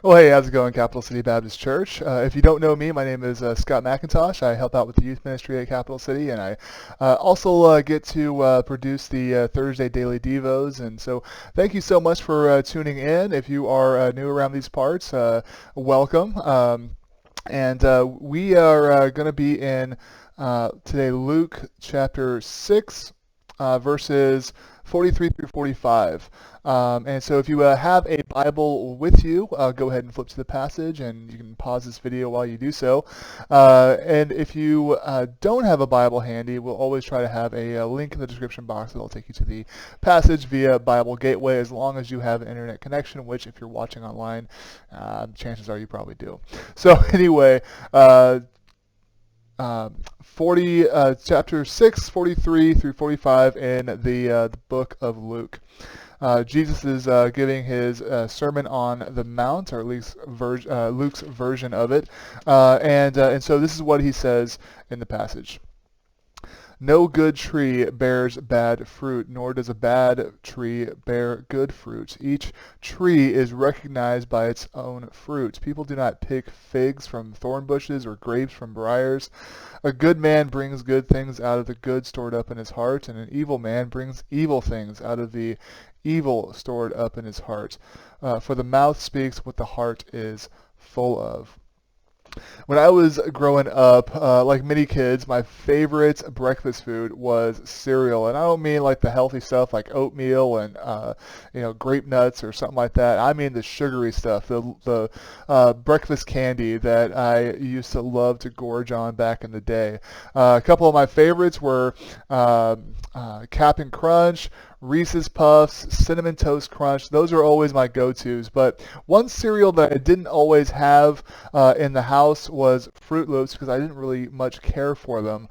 Well, hey, how's it going, Capital City Baptist Church? If you don't know me, my name is Scott McIntosh. I help out with the youth ministry at Capital City, and I also get to produce the Thursday Daily Devos. And so thank you so much for tuning in. If you are new around these parts, welcome. And we are going to be in today Luke chapter 6, verses 43 through 45. And so if you have a Bible with you, go ahead and flip to the passage, and you can pause this video while you do so. And if you don't have a Bible handy, we'll always try to have a link in the description box that will take you to the passage via Bible Gateway, as long as you have an internet connection, which if you're watching online, chances are you probably do. So anyway, 40, chapter 6, 43 through 45 in the book of Luke. Jesus is giving his Sermon on the Mount, or at least Luke's version of it. And so this is what he says in the passage. No good tree bears bad fruit, nor does a bad tree bear good fruit. Each tree is recognized by its own fruit. People do not pick figs from thorn bushes or grapes from briars. A good man brings good things out of the good stored up in his heart, and an evil man brings evil things out of the evil stored up in his heart. For the mouth speaks what the heart is full of. When I was growing up, like many kids, my favorite breakfast food was cereal, and I don't mean like the healthy stuff like oatmeal and grape nuts or something like that. I mean the sugary stuff, the breakfast candy that I used to love to gorge on back in the day. A couple of my favorites were Cap'n Crunch, Reese's Puffs, Cinnamon Toast Crunch. Those are always my go-tos. But one cereal that I didn't always have in the house was Fruit Loops, because I didn't really much care for them.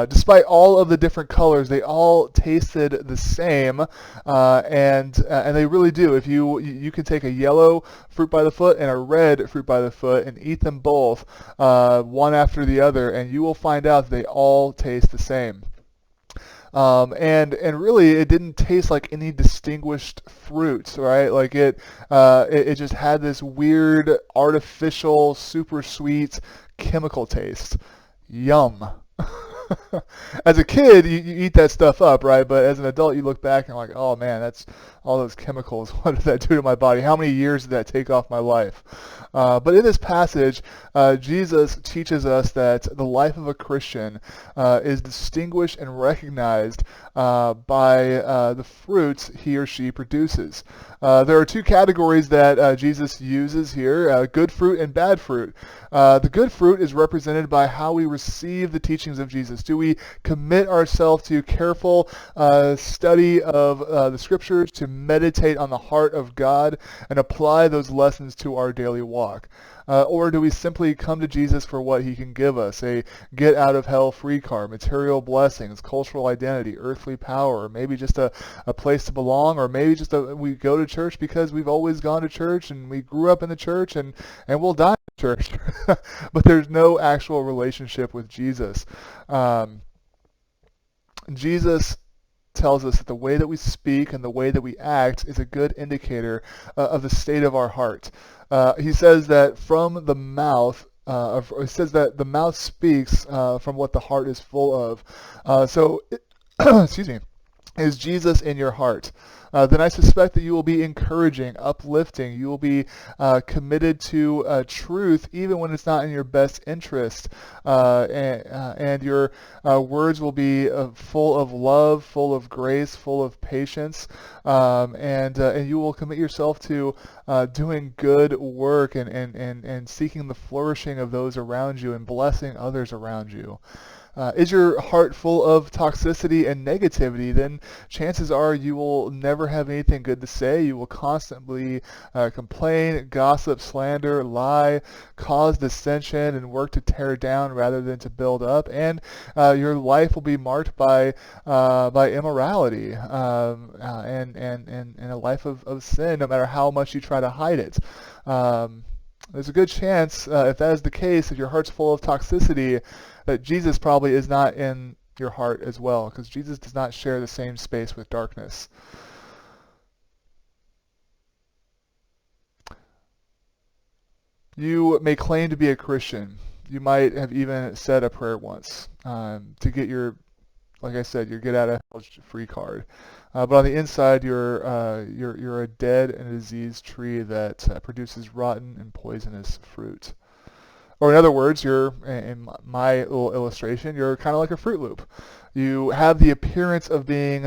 Despite all of the different colors, they all tasted the same, and they really do. If you can take a yellow fruit by the foot and a red fruit by the foot and eat them both one after the other, and you will find out they all taste the same. And really, it didn't taste like any distinguished fruits, right? Like it just had this weird, artificial, super sweet chemical taste. Yum. As a kid, you eat that stuff up, right? But as an adult, you look back and you're like, oh man, that's all those chemicals. What did that do to my body? How many years did that take off my life? But in this passage, Jesus teaches us that the life of a Christian is distinguished and recognized by the fruits he or she produces. There are two categories that Jesus uses here, good fruit and bad fruit. The good fruit is represented by how we receive the teachings of Jesus. Do we commit ourselves to careful study of the scriptures, to meditate on the heart of God and apply those lessons to our daily walk? Or do we simply come to Jesus for what he can give us, a get-out-of-hell-free card, material blessings, cultural identity, earthly power, or maybe just a place to belong, or maybe just we go to church because we've always gone to church and we grew up in the church and we'll die in church. But there's no actual relationship with Jesus. Jesus tells us that the way that we speak and the way that we act is a good indicator of the state of our heart. He says that from the mouth, it says that the mouth speaks from what the heart is full of. Excuse me. Is Jesus in your heart? Then I suspect that you will be encouraging, uplifting. You will be committed to truth even when it's not in your best interest. And your words will be full of love, full of grace, full of patience. And you will commit yourself to doing good work and seeking the flourishing of those around you and blessing others around you. Is your heart full of toxicity and negativity? Then chances are you will never have anything good to say. You will constantly complain, gossip, slander, lie, cause dissension, and work to tear down rather than to build up. And your life will be marked by immorality and a life of sin, no matter how much you try to hide it. There's a good chance, if that is the case, if your heart's full of toxicity, that Jesus probably is not in your heart as well, because Jesus does not share the same space with darkness. You may claim to be a Christian. You might have even said a prayer once to get your, like I said, your get out of hell free card. But on the inside, you're a dead and diseased tree that produces rotten and poisonous fruit. Or in other words, in my little illustration, you're kind of like a Fruit Loop. You have the appearance of being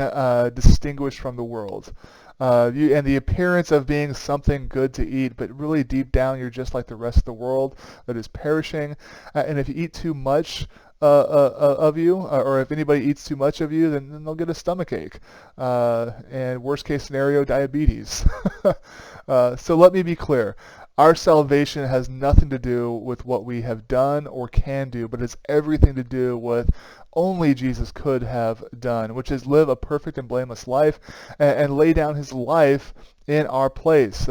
distinguished from the world. And the appearance of being something good to eat, but really deep down you're just like the rest of the world that is perishing. And if you eat too much of you, or if anybody eats too much of you, then they'll get a stomach ache. And worst case scenario, diabetes. So let me be clear. Our salvation has nothing to do with what we have done or can do, but it's everything to do with only Jesus could have done, which is live a perfect and blameless life and lay down his life in our place.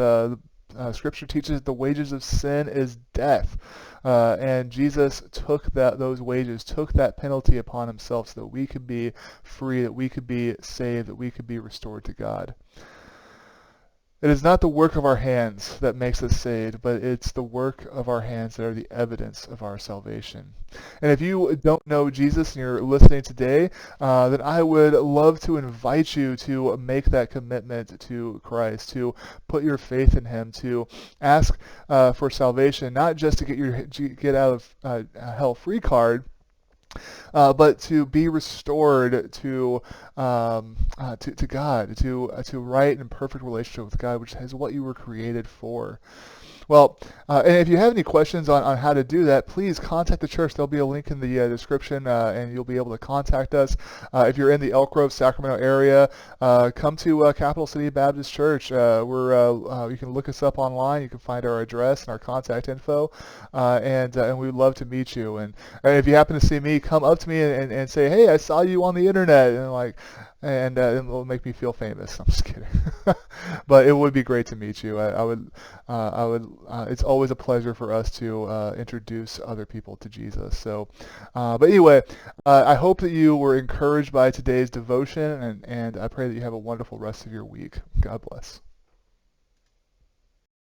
Scripture teaches the wages of sin is death. And Jesus took those wages, took that penalty upon himself so that we could be free, that we could be saved, that we could be restored to God. It is not the work of our hands that makes us saved, but it's the work of our hands that are the evidence of our salvation. And if you don't know Jesus and you're listening today, then I would love to invite you to make that commitment to Christ, to put your faith in him, to ask for salvation, not just to get your get out of hell free card, but to be restored to God, to right and perfect relationship with God, which is what you were created for. Well, and if you have any questions on how to do that, please contact the church. There'll be a link in the description, and you'll be able to contact us. If you're in the Elk Grove, Sacramento area, come to Capital City Baptist Church. You can look us up online. You can find our address and our contact info, and we'd love to meet you. And if you happen to see me, come up to me and say, "Hey, I saw you on the internet," and it'll make me feel famous. I'm just kidding. But it would be great to meet you. I would. It's always a pleasure for us to introduce other people to Jesus. So, but anyway, I hope that you were encouraged by today's devotion, and I pray that you have a wonderful rest of your week. God bless.